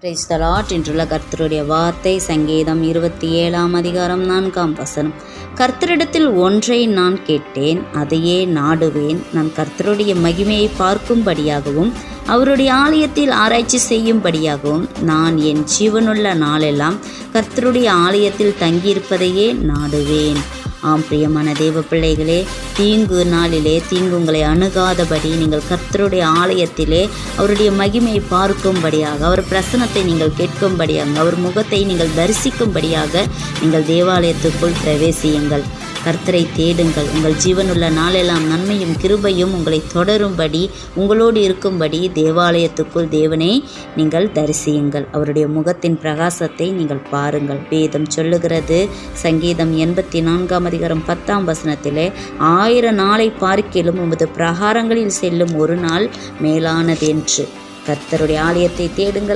Praise the Lord. இன்றுள்ள கர்த்தருடைய வார்த்தை சங்கீதம் 27 அதிகாரம் 4 கர்த்தரிடத்தில் ஒன்றை நான் கேட்டேன், அதையே நாடுவேன். நான் கர்த்தருடைய மகிமையை பார்க்கும்படியாகவும் அவருடைய ஆலயத்தில் ஆராய்ச்சி செய்யும்படியாகவும் நான் என் ஜீவனுள்ள நாளெல்லாம் கர்த்தருடைய ஆலயத்தில் தங்கியிருப்பதையே நாடுவேன். ஆம், பிரியமான தேவ பிள்ளைகளே, தீங்கு நாளிலே தீங்கு உங்களை அணுகாதபடி நீங்கள் கர்த்தருடைய ஆலயத்திலே அவருடைய மகிமையை பார்க்கும்படியாக, அவர் பிரசனத்தை நீங்கள் கேட்கும்படியாக, அவர் முகத்தை நீங்கள் தரிசிக்கும்படியாக நீங்கள் தேவாலயத்துக்குள் பிரவேசியுங்கள். கர்த்தரை தேடுங்கள். உங்கள் ஜீவனுள்ள நாளெல்லாம் நன்மையும் கிருபையும் உங்களை தொடரும்படி, உங்களோடு இருக்கும்படி தேவாலயத்துக்குள் தேவனை நீங்கள் தரிசியுங்கள். அவருடைய முகத்தின் பிரகாசத்தை நீங்கள் பாருங்கள். வேதம் சொல்லுகிறது, சங்கீதம் 84 அதிகாரம் 10 1000 நாளை பார்க்கிலும் உமது பிரகாரங்களில் செல்லும் ஒரு நாள் மேலானதென்று. கர்த்தருடைய ஆலயத்தை தேடுங்கள்.